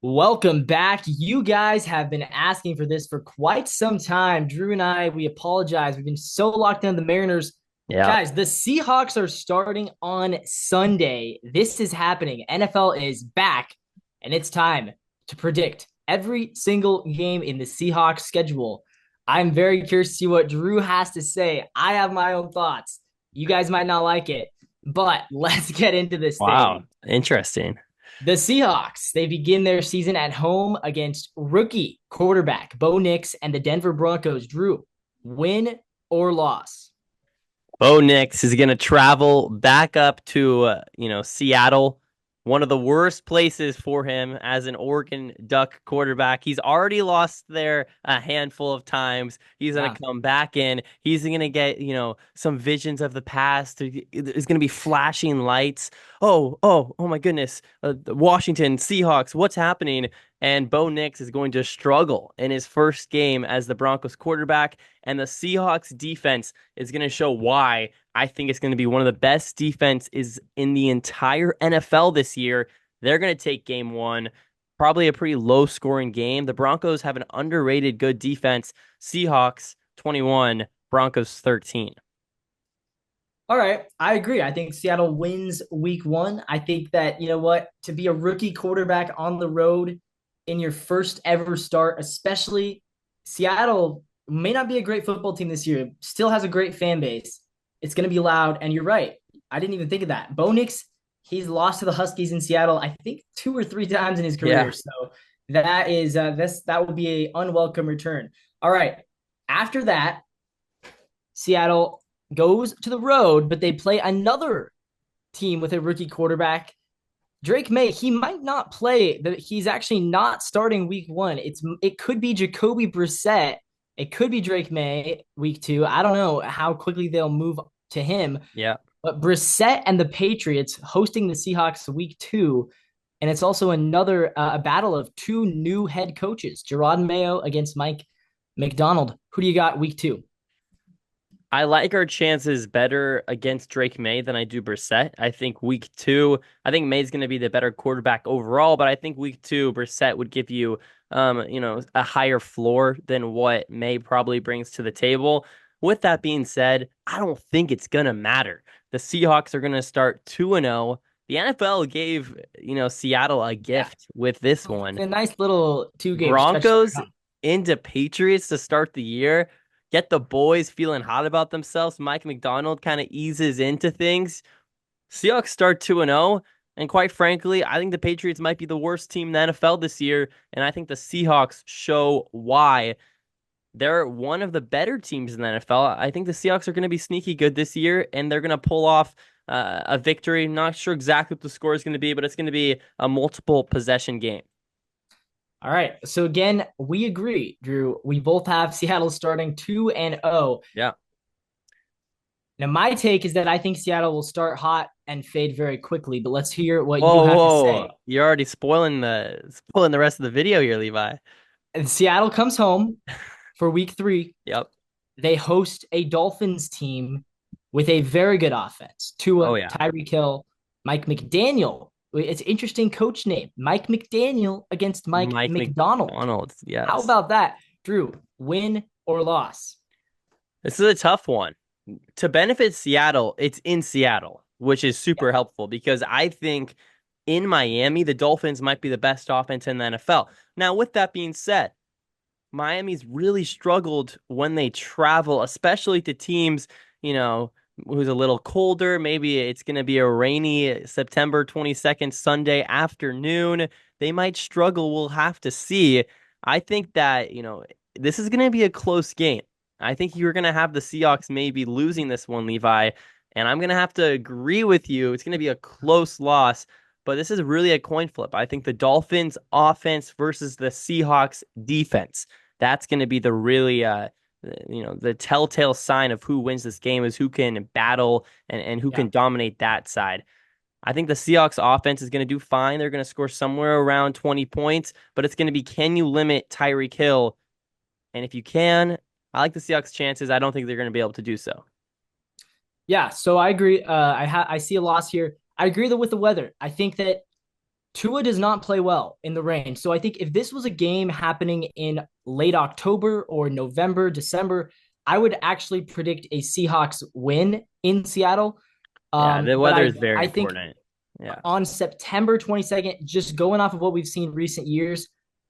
Welcome back. You guys have been asking for this for quite some time. Drew and I, we apologize. We've been so locked into the Mariners. Yeah. Guys, the Seahawks are starting on Sunday. This is happening. NFL is back, and it's time to predict every single game in the Seahawks schedule. I'm very curious to see what Drew has to say. I have my own thoughts. You guys might not like it, but let's get into this Wow. thing. Interesting. The Seahawks, they begin their season at home against rookie quarterback Bo Nix and the Denver Broncos. Drew, win or loss? Bo Nix is going to travel back up to, Seattle, one of the worst places for him as an Oregon Duck quarterback. He's already lost there a handful of times. He's going Yeah. to come back in. He's going to get, some visions of the past. There's going to be flashing lights. Oh my goodness. The Washington Seahawks, what's happening? And Bo Nix is going to struggle in his first game as the Broncos quarterback. And the Seahawks defense is going to show why I think it's going to be one of the best defenses in the entire NFL this year. They're going to take game one, probably a pretty low scoring game. The Broncos have an underrated good defense. Seahawks 21, Broncos 13. All right. I agree. I think Seattle wins week one. I think that, you know what, to be a rookie quarterback on the road in your first ever start, especially Seattle may not be a great football team this year, still has a great fan base. It's going to be loud. And you're right. I didn't even think of that. Bo Nix, he's lost to the Huskies in Seattle, I think two or three times in his Yeah. career. So that will be a unwelcome return. All right. After that, Seattle goes to the road, but they play another team with a rookie quarterback. Drake May, he might not play. He's actually not starting week one. It could be Jacoby Brissett. It could be Drake May week two. I don't know how quickly they'll move to him. Yeah. But Brissett and the Patriots hosting the Seahawks week two. And it's also another a battle of two new head coaches, Gerard Mayo against Mike McDonald. Who do you got week two? I like our chances better against Drake May than I do Brissett. I think week two, I think May's going to be the better quarterback overall, but I think week two, Brissett would give you, a higher floor than what May probably brings to the table. With that being said, I don't think it's going to matter. The Seahawks are going to start 2-0. The NFL gave, Seattle a Yeah. gift with this one. A nice little two-game stretch. Broncos into Patriots to start the year. Get the boys feeling hot about themselves. Mike McDonald kind of eases into things. Seahawks start 2-0. And quite frankly, I think the Patriots might be the worst team in the NFL this year. And I think the Seahawks show why they're one of the better teams in the NFL. I think the Seahawks are going to be sneaky good this year, and they're going to pull off a victory. Not sure exactly what the score is going to be, but it's going to be a multiple possession game. All right. So again, we agree, Drew. We both have Seattle starting 2-0. Yeah. Now, my take is that I think Seattle will start hot and fade very quickly, but let's hear what you Whoa, have to whoa. say. You're already spoiling the rest of the video here, Levi. And Seattle comes home for week three. Yep. They host a Dolphins team with a very good offense. Oh Tua, yeah. Tyreek Hill, Mike McDaniel. It's an interesting coach name. Mike McDaniel against Mike Mike McDonald. McDonald. How Yes. about that? Drew, win or loss? This is a tough one. To benefit Seattle, it's in Seattle, which is Yeah. super helpful because I think in Miami, the Dolphins might be the best offense in the NFL. Now, with that being said, Miami's really struggled when they travel, especially to teams, you know, who's a little colder. Maybe it's going to be a rainy September 22nd Sunday afternoon. They might struggle. We'll have to see. I think that, this is going to be a close game. I think you're going to have the Seahawks maybe losing this one, Levi. And I'm going to have to agree with you. It's going to be a close loss, but this is really a coin flip. I think the Dolphins offense versus the Seahawks defense. That's going to be the really the telltale sign of who wins this game is who can battle and who Yeah. can dominate that side. I think the Seahawks offense is going to do fine. They're going to score somewhere around 20 points, but it's going to be, can you limit Tyreek Hill? And if you can, I like the Seahawks chances. I don't think they're going to be able to do so. Yeah, so I agree. I see a loss here. I agree that with the weather. I think that Tua does not play well in the rain. So I think if this was a game happening in late October or November, December, I would actually predict a Seahawks win in Seattle. Yeah, the But weather I is very I think important. Yeah. on September 22nd, just going off of what we've seen recent years,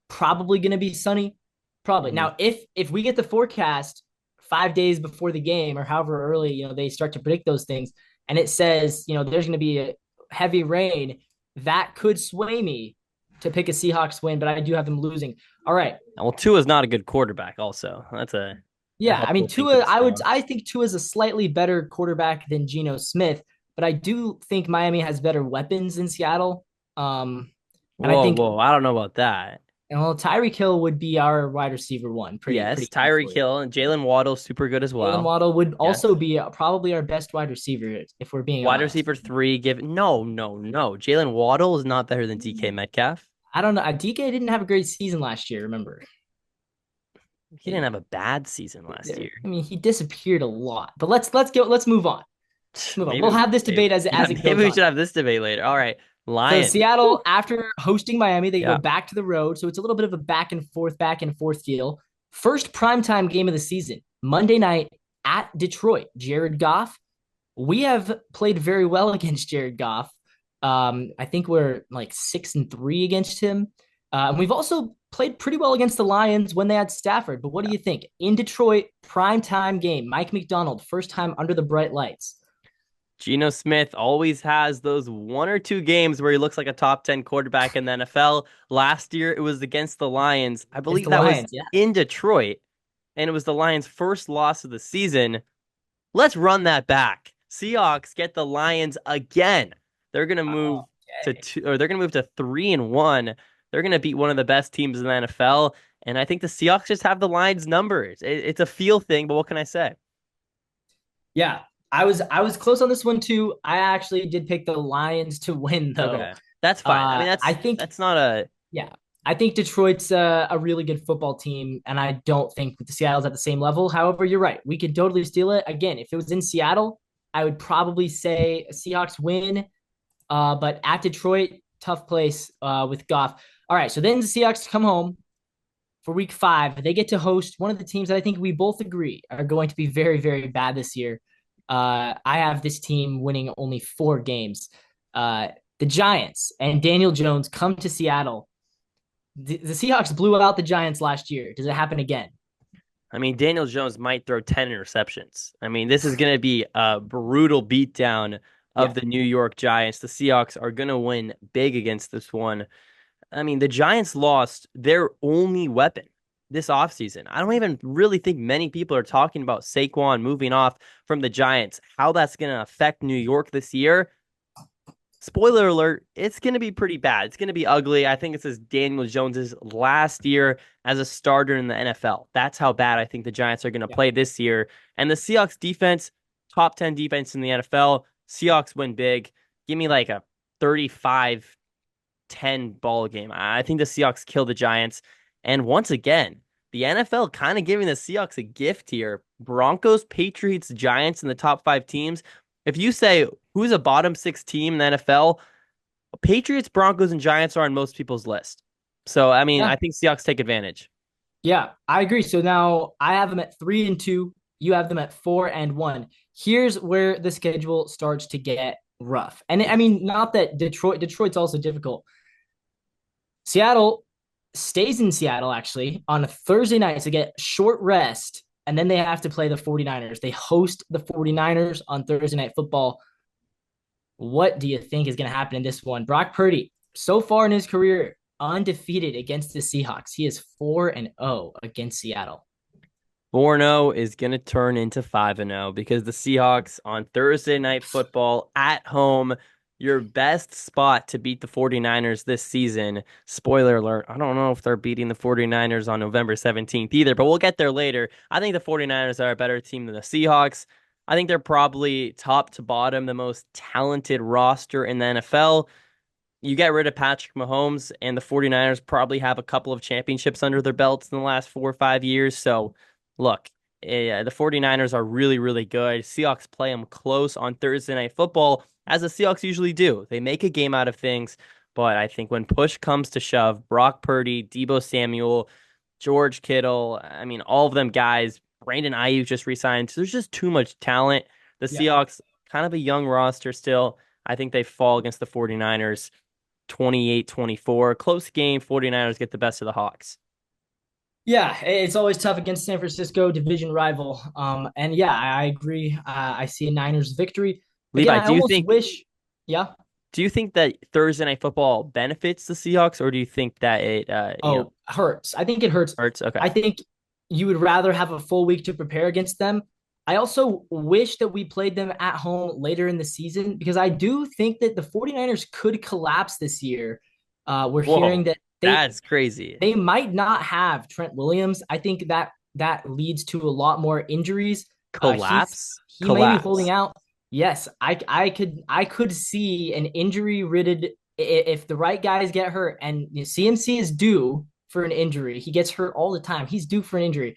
probably going to be sunny. Probably. Mhm. Now, if we get the forecast 5 days before the game or however early, they start to predict those things, and it says, there's going to be a heavy rain, that could sway me to pick a Seahawks win, but I do have them losing. All right. Well, Tua's not a good quarterback also. That's a Yeah, I mean helpful thing for Tua, the Seahawks. I think Tua is a slightly better quarterback than Geno Smith, but I do think Miami has better weapons than Seattle. And I Whoa, think, whoa, I don't know about that. well, Tyreek Hill would be our wide receiver one Yes, pretty Tyreek easily. Hill and Jalen Waddle super good as Jalen well. Waddle would Yes. also be probably our best wide receiver if we're being Wide honest. receiver three, give no, no, no. Jalen Waddle is not better than DK Metcalf. I don't know. DK didn't have a great season last year. Remember, He didn't have a bad season last year. I mean, he disappeared a lot. But let's move on. Let's move on. We'll Maybe, have this maybe debate yeah, as it maybe goes we on. should have this debate later. All right. So Lions. Woo. Seattle, after hosting Miami, they go Yeah. back to the road. So it's a little bit of a back and forth deal. First primetime game of the season, Monday night at Detroit. Jared Goff. We have played very well against Jared Goff. I think we're like 6-3 against him. And we've also played pretty well against the Lions when they had Stafford. But what do you think? In Detroit, primetime game, Mike McDonald, first time under the bright lights. Geno Smith always has those one or two games where he looks like a top 10 quarterback in the NFL. Last year, it was against the Lions. I It's believe the that was Lions, yeah. in Detroit, and it was the Lions' first loss of the season. Let's run that back. Seahawks get the Lions again. They're gonna move to Okay. two, or they're gonna move to 3-1. They're gonna beat one of the best teams in the NFL, and I think the Seahawks just have the Lions numbers. It's a feel thing, but what can I say? Yeah, I was close on this one too. I actually did pick the Lions to win though. Okay, that's fine. I mean, I that's think that's not a yeah, I think Detroit's a really good football team, and I don't think the Seattle's at the same level. However, you're right. We could totally steal it. Again, if it was in Seattle, I would probably say a Seahawks win. But at Detroit, tough place with Goff. All right, so then the Seahawks come home for week 5. They get to host one of the teams that I think we both agree are going to be very, very bad this year. I have this team winning only 4 games. The Giants and Daniel Jones come to Seattle. The Seahawks blew out the Giants last year. Does it happen again? I mean, Daniel Jones might throw 10 interceptions. I mean, this is going to be a brutal beatdown of Yeah. the New York Giants. The Seahawks are going to win big against this one. I mean, the Giants lost their only weapon this offseason. I don't even really think many people are talking about Saquon moving off from the Giants, how that's going to affect New York this year. Spoiler alert, it's going to be pretty bad. It's going to be ugly. I think this is Daniel Jones's last year as a starter in the NFL. That's how bad I think the Giants are going to Yeah. play this year. And the Seahawks defense, top 10 defense in the NFL. Seahawks win big. Give me like a 35-10 ball game. I think the Seahawks kill the Giants. And once again, the NFL kind of giving the Seahawks a gift here. Broncos, Patriots, Giants in the top 5 teams. If you say who's a bottom 6 team in the NFL, Patriots, Broncos, and Giants are on most people's list. So, I mean, Yeah. I think Seahawks take advantage. Yeah, I agree. So now I have them at 3-2. You have them at 4-1. Here's where the schedule starts to get rough. And I mean, not that Detroit's also difficult. Seattle stays in Seattle actually on a Thursday night to get short rest, and then they have to play the 49ers. They host the 49ers on Thursday Night Football. What do you think is going to happen in this one? Brock Purdy, so far in his career, undefeated against the Seahawks. He is 4-0 against Seattle. 4-0 is going to turn into 5-0 because the Seahawks on Thursday Night Football at home, your best spot to beat the 49ers this season. Spoiler alert, I don't know if they're beating the 49ers on November 17th either, but we'll get there later. I think the 49ers are a better team than the Seahawks. I think they're probably top to bottom the most talented roster in the NFL. You get rid of Patrick Mahomes, and the 49ers probably have a couple of championships under their belts in the last 4 or 5 years. So, look, the 49ers are really, really good. Seahawks play them close on Thursday Night Football, as the Seahawks usually do. They make a game out of things, But I think when push comes to shove, Brock Purdy, Debo Samuel, George Kittle, I mean, all of them guys, Brandon Ayuk just resigned. So there's just too much talent. The Yeah. Seahawks, kind of a young roster still. I think they fall against the 49ers 28-24. Close game. 49ers get the best of the Hawks. Yeah, it's always tough against San Francisco, division rival. And yeah, I agree. I see a Niners victory. Again, Levi, I almost wish, yeah. do you think that Thursday Night Football benefits the Seahawks, or do you think that it Oh, hurts. I think it hurts. hurts? Okay. I think you would rather have a full week to prepare against them. I also wish that we played them at home later in the season because I do think that the 49ers could collapse this year. We're hearing Whoa, that that's crazy. they might not have Trent Williams. I think that leads to a lot more injuries. Collapse? He may be holding Collapse. out. Yes, I could see an injury riddled if the right guys get hurt, and CMC is due for an injury. He gets hurt all the time. He's due for an injury.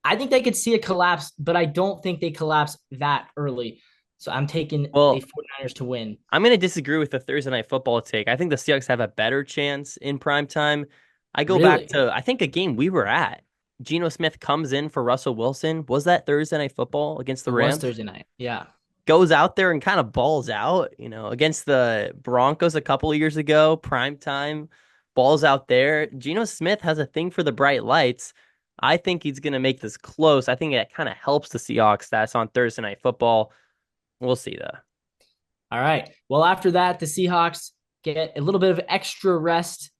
I think they could see a collapse, but I don't think they collapse that early. So I'm taking the Well, 49ers to win. I'm going to disagree with the Thursday Night Football take. I think the Seahawks have a better chance in prime time. I go back Really? to, I think, a game we were at. Geno Smith comes in for Russell Wilson. Was that Thursday Night Football against the It was Rams? Thursday night. Yeah. Goes out there and kind of balls out, against the Broncos a couple of years ago, prime time, balls out there. Geno Smith has a thing for the bright lights. I think he's going to make this close. I think it kind of helps the Seahawks that's on Thursday Night Football. We'll see, though. All right. Well, after that, the Seahawks get a little bit of extra rest.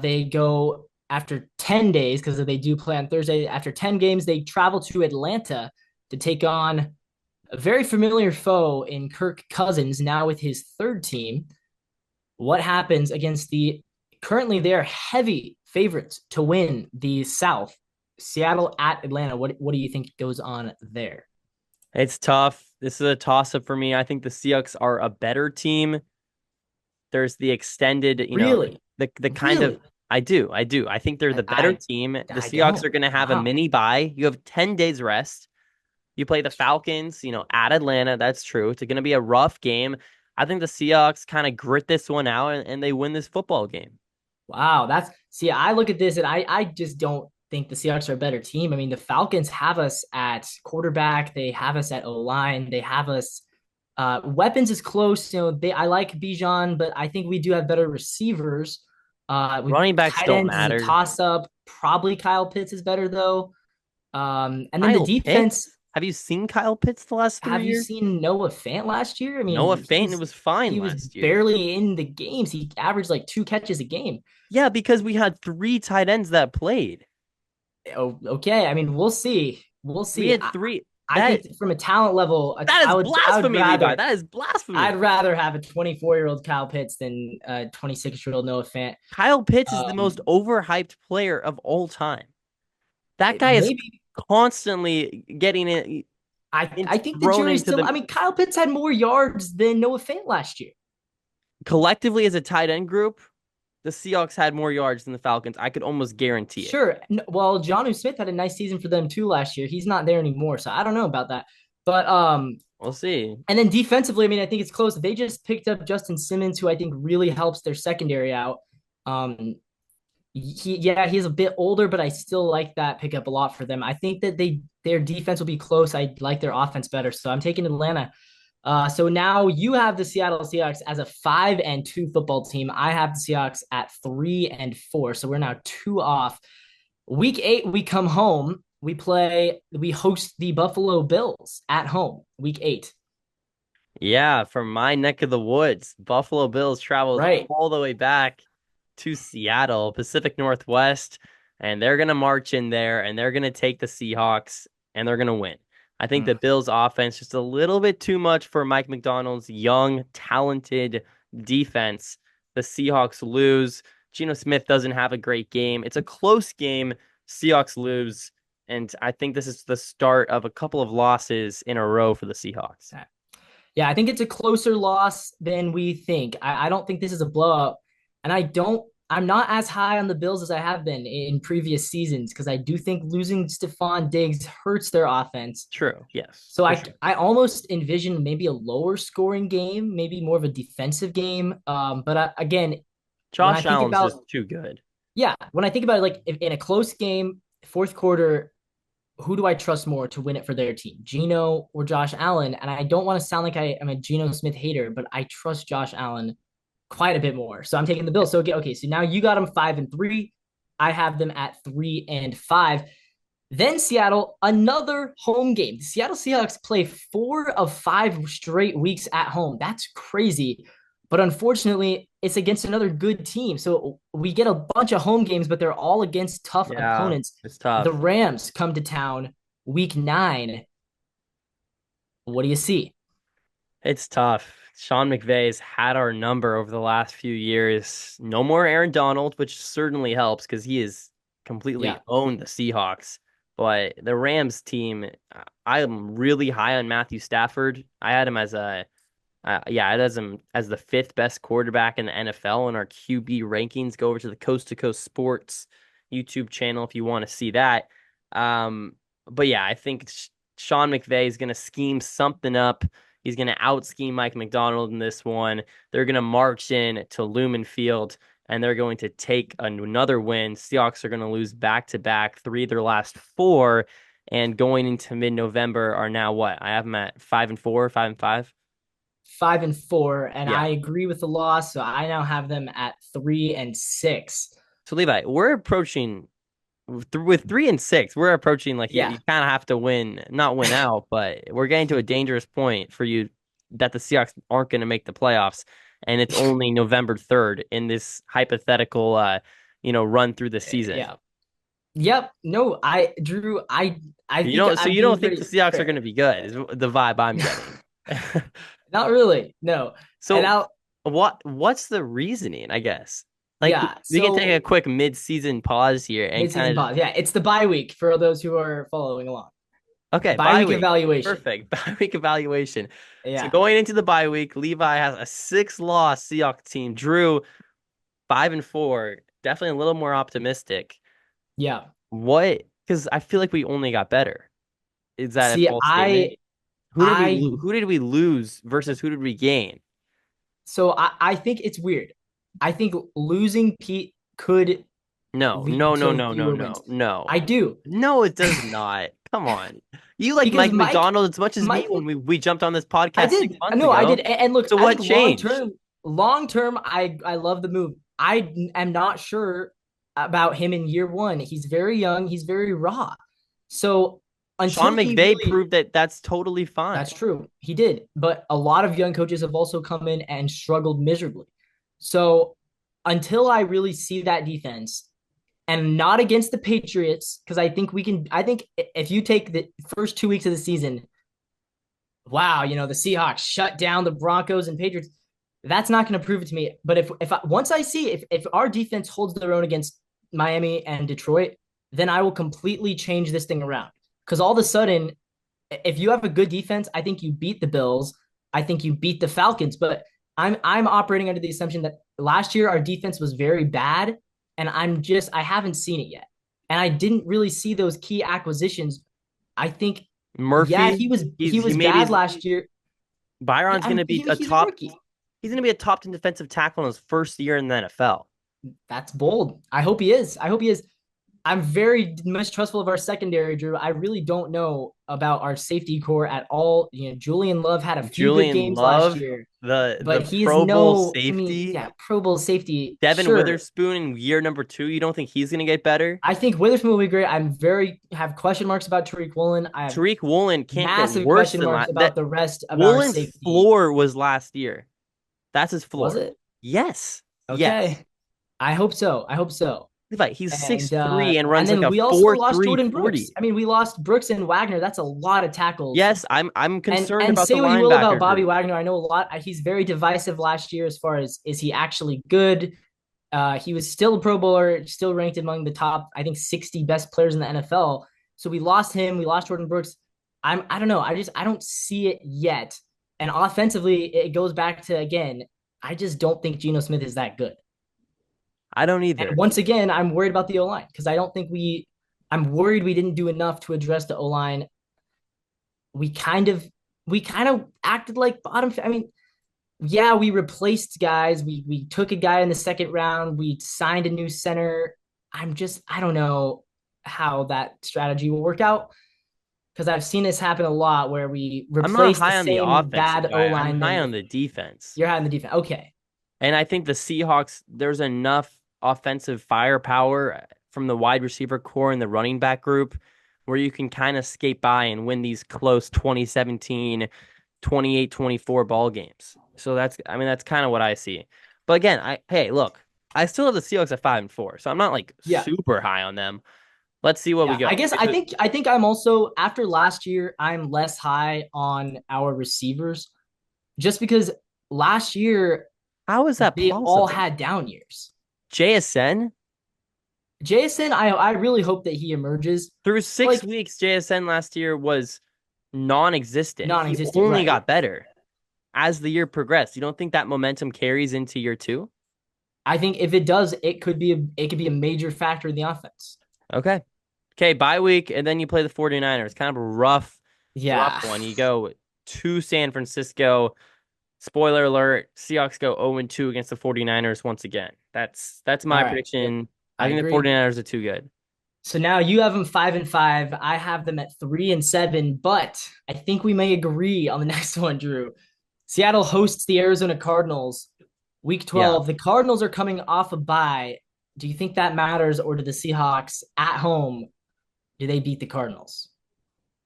They go after 10 days because they do play on Thursday. After 10 games, they travel to Atlanta to take on a very familiar foe in Kirk Cousins, now with his third team. What happens against the currently they're heavy favorites to win the South? Seattle at Atlanta. What do you think goes on there? It's tough. This is a toss-up for me. I think the Seahawks are a better team. There's the extended, Really? the kind of Really? I do. I think they're I the better I, team. The I Seahawks are don't. going to have a Wow. mini bye. You have 10 days rest. You play the Falcons, at Atlanta. That's true. It's going to be a rough game. I think the Seahawks kind of grit this one out and they win this football game. Wow, that's see, I look at this and I just don't think the Seahawks are a better team. I mean, the Falcons have us at quarterback, they have us at O-line, they have us weapons is close. I like Bijan, but I think we do have better receivers. We Running backs tight don't ends is a matter. toss up. Probably Kyle Pitts is better though. And then the Kyle defense. Pitts? Have you seen Kyle Pitts the last 3 Have you years? seen Noah Fant last year? I Noah mean, Fant was fine he was last year. barely in the games. He averaged like 2 catches a game. Yeah, because we had 3 tight ends that played. Oh, okay. I mean, we'll see. We'll We see. had three. I That think from a talent level, that is I would blasphemy, Levi. rather That is I'd blasphemy. rather have a 24-year-old Kyle Pitts than a 26-year-old Noah Fant. Kyle Pitts is the most Um, overhyped player of all time. That guy is maybe constantly getting it I think the thrown jury's into still. the I mean, Kyle Pitts had more yards than Noah Fant last year. collectively as a tight end group. The Seahawks had more yards than the Falcons. I could almost guarantee it. Sure. Well, Jonnu Smith had a nice season for them too last year. He's not there anymore, so I don't know about that. But We'll see. and then defensively, I mean, I think it's close. They just picked up Justin Simmons, who I think really helps their secondary out. Um, he's a bit older, but I still like that pickup a lot for them. I think that their defense will be close. I like their offense better, so I'm taking Atlanta. So now you have the Seattle Seahawks as a 5-2 football team. I have the Seahawks at 3-4. So we're now 2 off. Week 8, we come home. We host the Buffalo Bills at home. Week 8. Yeah, from my neck of the woods, Buffalo Bills travels Right. all the way back to Seattle, Pacific Northwest, and they're going to march in there and they're going to take the Seahawks and they're going to win. I think the Mm. Bills offense just a little bit too much for Mike McDonald's young, talented defense. The Seahawks lose. Geno Smith doesn't have a great game. It's a close game. Seahawks lose. And I think this is the start of a couple of losses in a row for the Seahawks. Yeah, I think it's a closer loss than we think. I don't think this is a blowout. And I'm not as high on the Bills as I have been in previous seasons because I do think losing Stephon Diggs hurts their offense. True. Yes, So for I sure. I almost envision maybe a lower scoring game, maybe more of a defensive game. But again, when I Josh think Allen's about just too good. yeah, when I think about it, like if in a close game, fourth quarter, who do I trust more to win it for their team, Geno or Josh Allen? And I don't want to sound like I am a Geno Smith hater, but I trust Josh Allen quite a bit more. So I'm taking the Bills. So okay, so now you got them 5-3. I have them at 3-5. Then Seattle, another home game. The Seattle Seahawks play 4 of 5 straight weeks at home. That's crazy. But unfortunately, it's against another good team. So we get a bunch of home games, but they're all against tough Yeah, opponents. it's The tough. Rams come to town week 9. What do you see? It's tough. Sean McVay's had our number over the last few years. No more Aaron Donald, which certainly helps because he has completely Yeah. owned the Seahawks. But the Rams team, I am really high on Matthew Stafford. I had him as I had him as the fifth best quarterback in the NFL in our QB rankings. Go over to the Coast to Coast Sports YouTube channel if you want to see that. Um, but yeah, I think Sean McVay is going to scheme something up. He's going to out scheme Mike McDonald in this one. They're going to march in to Lumen Field and they're going to take another win. Seahawks are going to lose back to back, 3 of their last 4. And going into mid November are now what? I have them at 5-4, 5-5. 5-4. And Yeah. I agree with the loss. So I now have them at 3-6. So Levi, we're approaching with 3-6. We're approaching like you Yeah. kind of have to win, not win out, but we're getting to a dangerous point for you that the Seahawks aren't going to make the playoffs, and it's only November 3rd in this hypothetical, run through the season. Yeah. Yep. No, Drew, I You think don't, so I'm you being don't think the pretty Seahawks are going fair. to be good? Is the vibe I'm getting. Not really. No. And So what's the reasoning, I guess? Like yeah. we can take a So quick mid-season pause here and mid-season kind of pause. Yeah, it's the bye week for those who are following along. okay, Bye bye week week. evaluation. Perfect. Bye week evaluation. So Yeah. going into the bye week, Levi has a 6-loss Seahawks team. Drew 5-4. Definitely a little more optimistic. Yeah. What? Because I feel like we only got better. Is that a See, false statement? I Who did we lose versus who did we gain? I think it's weird. I think losing Pete could No, no, lead no, to no, no, fewer no, wins. no. I do. No, it does not. Come on. You like Because Mike McDonald as much as me Mike when we jumped on this I podcast six did. months No, I ago. did. And look, So I what think changed? long term, I love the move. I am not sure about him in year 1. He's very young. He's very raw. So Sean until he McVay really, proved that that's totally fine. that's true. He did. But a lot of young coaches have also come in and struggled miserably. So until I really see that defense, and not against the Patriots, because I think we can. I think if you take the first 2 weeks of the season, wow, the Seahawks shut down the Broncos and Patriots. That's not going to prove it to me. But once I see if our defense holds their own against Miami and Detroit, then I will completely change this thing around. Because all of a sudden, if you have a good defense, I think you beat the Bills. I think you beat the Falcons. But I'm operating under the assumption that last year our defense was very bad, and I haven't seen it yet, and I didn't really see those key acquisitions. I think yeah, Murphy, he he was made bad his last year. Yeah, Byron's gonna be a he's a top rookie. he's gonna be a top 10 defensive tackle in his first year in the NFL. That's bold. I hope he is. I hope he is. I'm very mistrustful of our secondary, Drew. I really don't know about our safety core at all. Julian Love had a few good Julian games last Love, year, the but he is Pro Bowl no. I mean, safety. yeah, Pro Bowl safety, Devin sure. Witherspoon in year number 2. You don't think he's gonna get better? I think Witherspoon will be great. Have question marks about Tariq Woolen. I have Tariq Woolen can't get massive worse question than marks last. about That the rest of our Woolen's safety. floor was last year. That's his Was floor. it? Yes. Yes. Okay. I hope so. I hope so. Levi, he's And 6'3" and runs like then a we also lost 4.3 Jordan Brooks. 40. I mean, we lost Brooks and Wagner. That's a lot of tackles. Yes, I'm concerned And about the say what you will about linebacker Bobby group. Wagner. I know a lot. He's very divisive last year as far as is he actually good. He was still a Pro Bowler, still ranked among the top, I think, 60 best players in the NFL. So we lost him. We lost Jordan Brooks. I don't know. I don't see it yet. And offensively, it goes back to again. I just don't think Geno Smith is that good. I don't And either. once again, I'm worried about the O line because I don't think we. I'm worried we didn't do enough to address the O line. We kind of acted like bottom. I mean, yeah, we replaced guys. We took a guy in the second round. We signed a new center. I don't know how that strategy will work out because I've seen this happen a lot where we I'm not replace the high on the same offensive bad O guy. I'm high lineman on with the defense. you're having the defense. Okay. And I think the Seahawks, there's enough offensive firepower from the wide receiver core and the running back group where you can kind of skate by and win these close 2017, 28-24 ball games. So I mean, that's kind of what I see. But again, hey, look, I still have the Seahawks at 5-4, so I'm not like Yeah. super high on them. Let's see what we Yeah. I go. guess I think I'm also after last year, I'm less high on our receivers just because last year How is that they all possible? had down years. JSN Jason, I really hope that he emerges. through Like 6 weeks, JSN last year was non-existent. He non-existent, only right? got better as the year progressed. You don't think that momentum carries into year two? I think if it does, it could be a major factor in the offense. Okay. Okay, bye week, and then you play the 49ers. Kind of a rough Yeah. one. You go to San Francisco. Spoiler alert, Seahawks go 0-2 against the 49ers once again. That's All my right. Yep. prediction. I I think the agree. 49ers are too good. So now you have them 5-5. I have them at 3-7, but I think we may agree on the next one, Drew. Seattle hosts the Arizona Cardinals week Yeah. 12. The Cardinals are coming off a bye. Do you think that matters, or do the Seahawks at home, do they beat the Cardinals?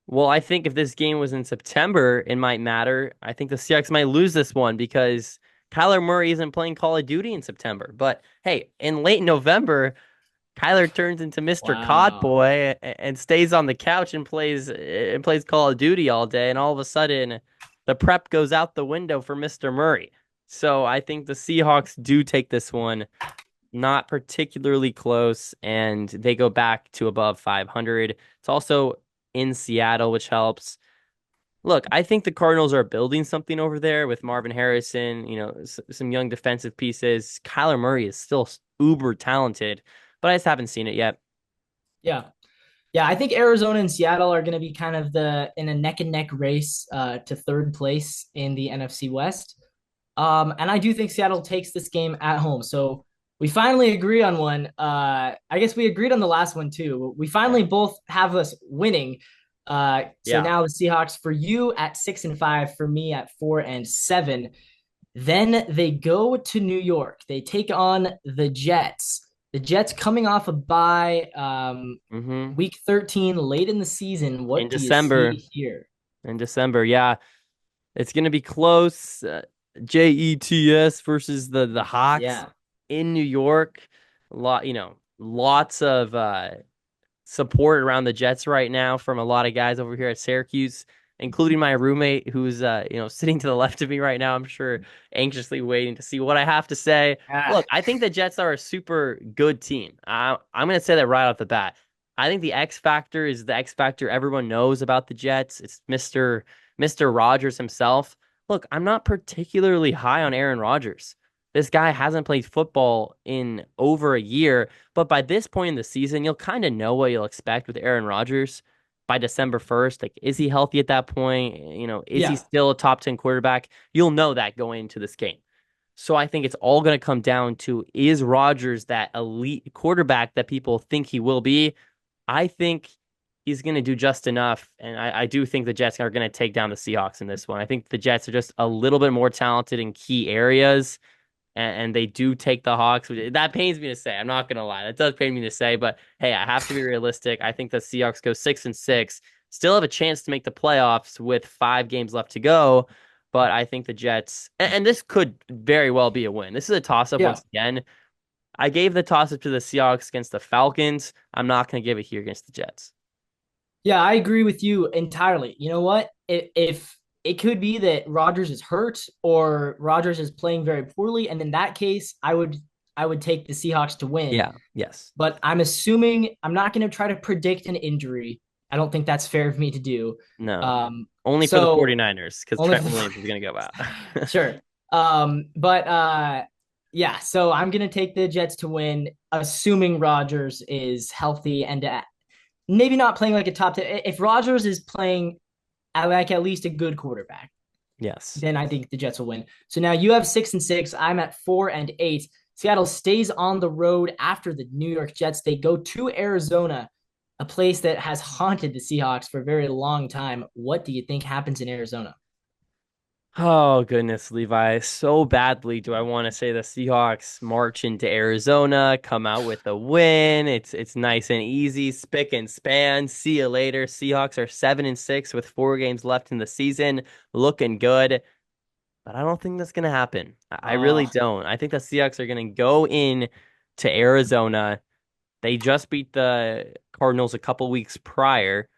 Well, I think if this game was in September, it might matter. I think the Seahawks might lose this one because Kyler Murray isn't playing Call of Duty in September. But hey, in late November, Kyler turns into Mr. Wow. Codboy and stays on the couch and plays Call of Duty all day, and all of a sudden the prep goes out the window for Mr. Murray. So I think the Seahawks do take this one, not particularly close, and they go back to above 500. It's also in Seattle, which helps. Look, I think the Cardinals are building something over there with Marvin Harrison, some young defensive pieces. Kyler Murray is still uber talented, but I just haven't seen it yet. Yeah. Yeah, I think Arizona and Seattle are going to be kind of the in a neck and neck race to third place in the NFC West. And I do think Seattle takes this game at home. So we finally agree on one. I guess we agreed on the last one too. We Yeah. finally both have us winning. So Yeah. now the Seahawks for you at 6-5, for me at 4-7. Then they go to New York. They take on the Jets. The Jets coming off a bye, Mm-hmm. week 13, late in the season. In What do you December. see here? In December. Yeah. It's gonna be close. Jets versus the Hawks Yeah. in New York. Lots of support around the Jets right now from a lot of guys over here at Syracuse, including my roommate who's sitting to the left of me right now. I'm sure anxiously waiting to see what I have to say. Ah, Look, I think the Jets are a super good team. I'm going to say that right off the bat. I think the X factor is the X factor everyone knows about the Jets. It's Mr. Rogers himself. Look, I'm not particularly high on Aaron Rodgers. This guy hasn't played football in over a year. But by this point in the season, you'll kind of know what you'll expect with Aaron Rodgers by December 1st. Like, is he healthy at that point? Is he yeah. still a top 10 quarterback? You'll know that going into this game. So I think it's all going to come down to, is Rodgers that elite quarterback that people think he will be? I think he's going to do just enough. And I do think the Jets are going to take down the Seahawks in this one. I think the Jets are just a little bit more talented in key areas, and they do take the Hawks. That pains me to say. I'm not gonna lie. That does pain me to say, but hey, I have to be realistic. I think the Seahawks go 6-6, still have a chance to make the playoffs with 5 games left to go. But I think the Jets, and this could very well be a win. This is a toss up Yeah. once again. I gave the toss up to the Seahawks against the Falcons. I'm not gonna give it here against the Jets. Yeah, I agree with you entirely. You know what? If it could be that Rodgers is hurt or Rodgers is playing very poorly, and in that case, I would take the Seahawks to win. Yeah. Yes. But I'm assuming I'm not going to try to predict an injury. I don't think that's fair of me to do. No. Um, Only for the so 49ers because only Trent for Williams is the gonna go out. sure. But yeah, so I'm gonna take the Jets to win, assuming Rodgers is healthy and maybe not playing like a top 10. If Rodgers is playing like at least a good quarterback, Yes. then I think the Jets will win. So now you have 6-6. I'm at 4-8. Seattle stays on the road after the New York Jets. They go to Arizona, a place that has haunted the Seahawks for a very long time. What do you think happens in Arizona? Oh goodness, Levi. So badly do I want to say the Seahawks march into Arizona, come out with a win. It's nice and easy, spick and span. See you later. Seahawks are 7-6 with 4 games left in the season, looking good. But I don't think that's gonna happen. I really Oh, don't. I think the Seahawks are gonna go in to Arizona. They just beat the Cardinals a couple weeks prior,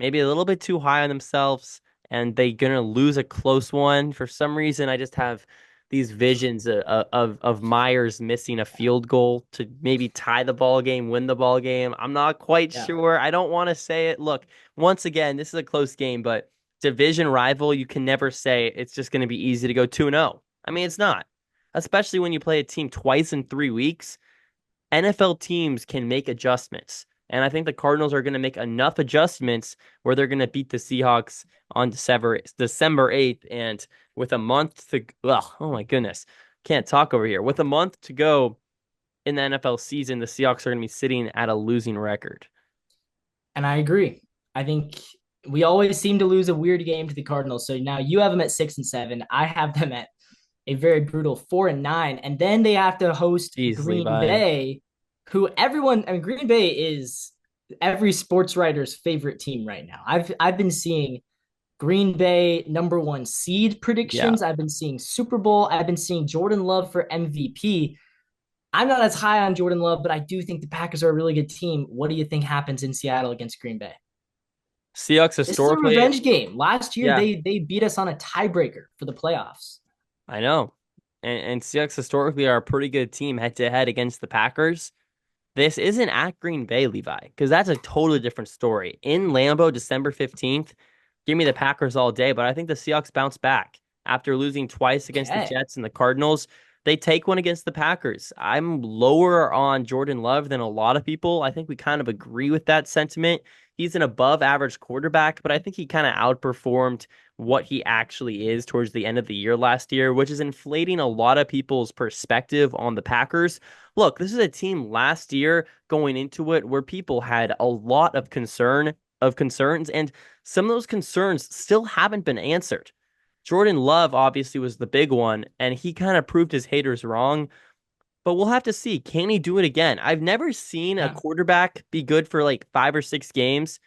maybe a little bit too high on themselves, and they gonna lose a close one. For some reason, I just have these visions of Myers missing a field goal to maybe tie the ball game, win the ball game. I'm not quite yeah. sure. I don't want to say it. Look, once again, this is a close game, but division rival, you can never say it's just going to be easy to go 2-0. I mean, it's not. Especially when you play a team twice in 3 weeks. NFL teams can make adjustments. And I think the Cardinals are going to make enough adjustments where they're going to beat the Seahawks on December 8th. And with a month to, well, oh my goodness, can't talk over here. With a month to go in the NFL season, the Seahawks are going to be sitting at a losing record. And I agree. I think we always seem to lose a weird game to the Cardinals. So now you have them at 6-7. I have them at a very brutal 4-9. And then they have to host Jeez, Green Levi. Bay, who everyone, I mean, Green Bay is every sports writer's favorite team right now. I've been seeing Green Bay number one seed Yeah. predictions. I've been seeing Super Bowl. I've been seeing Jordan Love for MVP. I'm not as high on Jordan Love, but I do think the Packers are a really good team. What do you think happens in Seattle against Green Bay? Seahawks This is a historically, revenge game. Last year yeah, they beat us on a tiebreaker for the playoffs. I know. And Seahawks historically are a pretty good team head to head against the Packers. This isn't at Green Bay, Levi, because that's a totally different story. In Lambeau, December 15th, give me the Packers all day, but I think the Seahawks bounce back after losing twice against the Okay. Jets and the Cardinals. They take one against the Packers. I'm lower on Jordan Love than a lot of people. I think we kind of agree with that sentiment. He's an above average quarterback, but I think he kind of outperformed what he actually is towards the end of the year last year, which is inflating a lot of people's perspective on the Packers. Look, this is a team last year going into it where people had a lot of concerns, and some of those concerns still haven't been answered. Jordan Love obviously was the big one, and he kind of proved his haters wrong. But we'll have to see. Can he do it again? I've never seen a Yeah. quarterback be good for like 5 or 6 games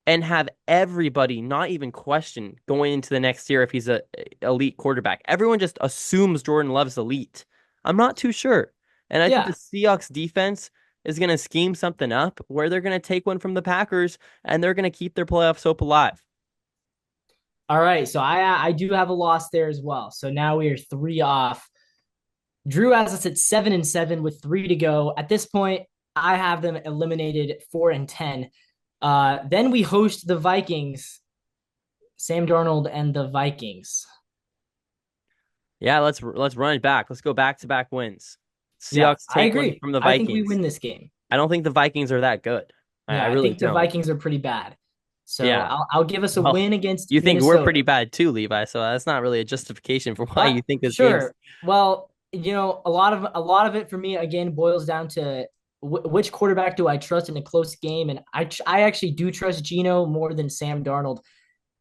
and have everybody not even question going into the next year if he's a elite quarterback. Everyone just assumes Jordan Love's elite. I'm not too sure. And I think the Yeah. Seahawks defense is going to scheme something up where they're going to take one from the Packers and they're going to keep their playoff hope alive. All right. So I do have a loss there as well. So now we are three off. Drew has us at 7-7 with three to go. At this point, I have them eliminated 4-10. Then we host the Vikings, Sam Darnold and the Vikings. Yeah, let's run it back. Let's go back to back wins. Yeah, Seahawks I take one agree. from the I think we Vikings. win this game. I don't think the Vikings are that good. I Yeah, I really think the don't. Vikings are pretty bad. So Yeah. I'll give us a Well, win against you think we're Minnesota. pretty bad too, Levi, so that's not really a justification for why But you think this game's. sure. Well, a lot of it for me again boils down to which quarterback do I trust in a close game, and I actually do trust Geno more than Sam Darnold.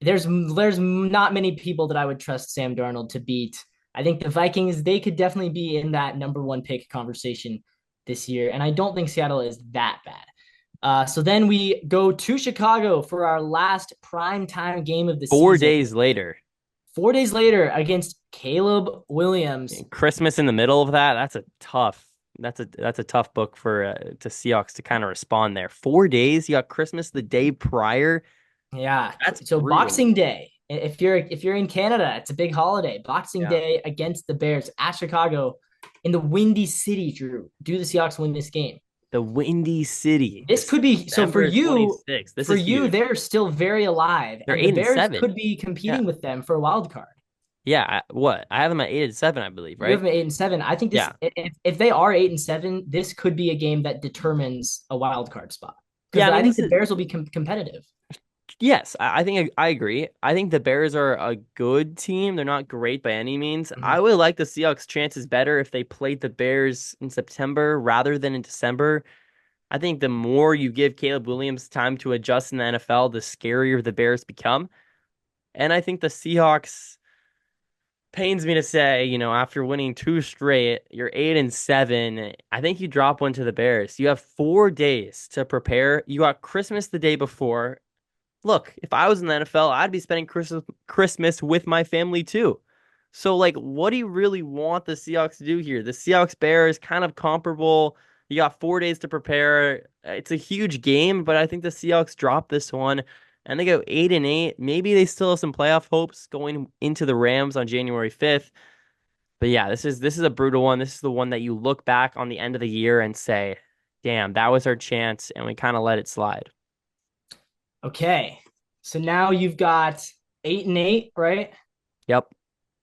There's not many people that I would trust Sam Darnold to beat. I think the Vikings they could definitely be in that number one pick conversation this year, and I don't think Seattle is that bad. So then we go to Chicago for our last prime time game of the 4 season. days later. 4 days later against Caleb Williams. Christmas in the middle of that, that's a tough book for to Seahawks to kind of respond there. 4 days, you got Christmas the day prior. Yeah. That's So brutal. Boxing Day. If you're in Canada, it's a big holiday. Boxing Yeah. Day against the Bears at Chicago in the Windy City, Drew. Do the Seahawks win this game? The Windy City, This could be so for December you. 26th. This For is you, huge. they're still very alive, They're and the eight and Bears seven. could be Yeah. competing with them for a wild card. Yeah. What? I have them at 8-7, I believe, You have right? them at 8-7. I think this Yeah. if they are 8-7, this could be a game that determines a wild card spot Yeah. because I I mean, think this the is Bears will be competitive. Yes, I think I agree. I think the Bears are a good team. They're not great by any means. I Mhm. would like the Seahawks' chances better if they played the Bears in September rather than in December. I think the more you give Caleb Williams time to adjust in the NFL, the scarier the Bears become. And I think the Seahawks pains me to say, after winning two straight, you're 8-7. I think you drop one to the Bears. You have 4 days to prepare. You got Christmas the day before. Look, if I was in the NFL, I'd be spending Christmas with my family too. So, like, what do you really want the Seahawks to do here? The Seahawks Bears kind of comparable. You got 4 days to prepare. It's a huge game, but I think the Seahawks drop this one and they go 8-8. Maybe they still have some playoff hopes going into the Rams on January 5th. But yeah, this is a brutal one. This is the one that you look back on the end of the year and say, damn, that was our chance, and we kind of let it slide. Okay. So now you've got 8-8, right? Yep.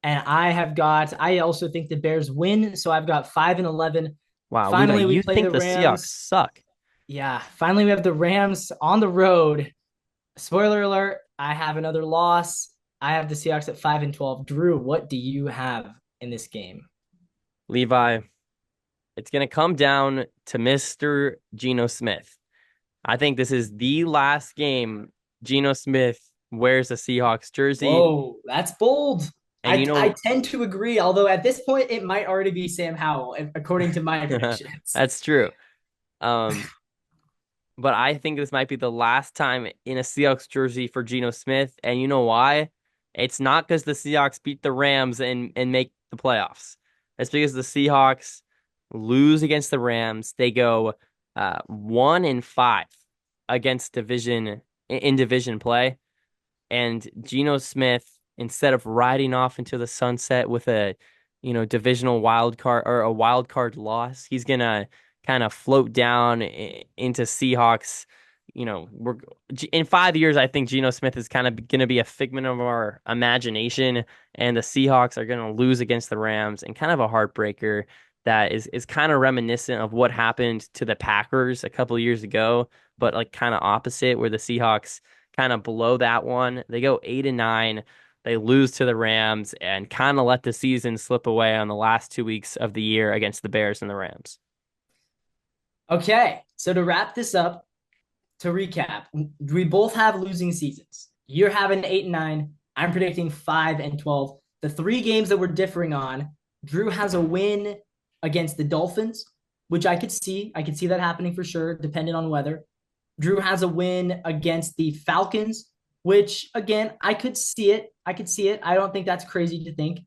And I also think the Bears win. So I've got 5-11. Wow, Levi, Finally, we you play think the the Seahawks Rams. suck? Yeah. Finally, we have the Rams on the road. Spoiler alert, I have another loss. I have the Seahawks at 5-12. Drew, what do you have in this game? Levi, it's going to come down to Mr. Geno Smith. I think this is the last game Geno Smith wears a Seahawks jersey. Whoa, that's bold. And I tend to agree, although at this point it might already be Sam Howell, according to my predictions. that's true. Um, but I think this might be the last time in a Seahawks jersey for Geno Smith. And you know why? It's not because the Seahawks beat the Rams and make the playoffs. It's because the Seahawks lose against the Rams. They go 1-5 against division play. And Geno Smith, instead of riding off into the sunset with a, divisional wild card or a wild card loss, he's gonna kind of float down into Seahawks. We're in 5 years. I think Geno Smith is kind of gonna be a figment of our imagination, and the Seahawks are gonna lose against the Rams, and kind of a heartbreaker that is kind of reminiscent of what happened to the Packers a couple years ago, but like kind of opposite, where the Seahawks kind of below that one. They go 8-9. They lose to the Rams and kind of let the season slip away on the last 2 weeks of the year against the Bears and the Rams. Okay, so to wrap this up, to recap, we both have losing seasons. You're having 8-9. I'm predicting 5-12. The three games that we're differing on, Drew has a win against the Dolphins, which I could see. I could see that happening for sure, depending on weather. Drew has a win against the Falcons, which again, I could see it. I could see it. I don't think that's crazy to think.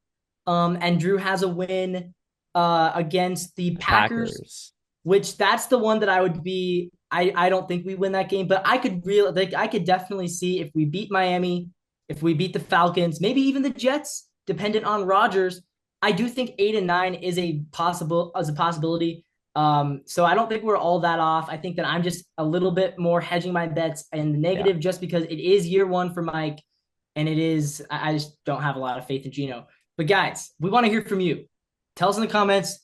And Drew has a win against the Packers, Packers. which that's the one that I would be. I don't think we win that game, but I could definitely see if we beat Miami, if we beat the Falcons, maybe even the Jets, dependent on Rodgers. I do think 8-9 is a possibility. So I don't think we're all that off. I think that I'm just a little bit more hedging my bets and the Yeah. negative just because it is year one for Mike, and it is. I just don't have a lot of faith in Geno. But guys, we want to hear from you. Tell us in the comments,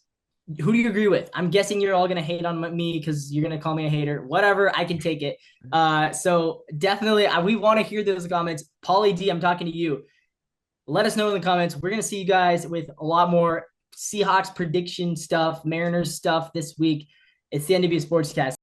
who do you agree with? I'm guessing you're all gonna hate on me because you're gonna call me a hater. Whatever, I can take it. So definitely, we want to hear those comments. Paulie D, I'm talking to you. Let us know in the comments. We're gonna see you guys with a lot more Seahawks prediction stuff, Mariners stuff this week. It's the NW Sportscast.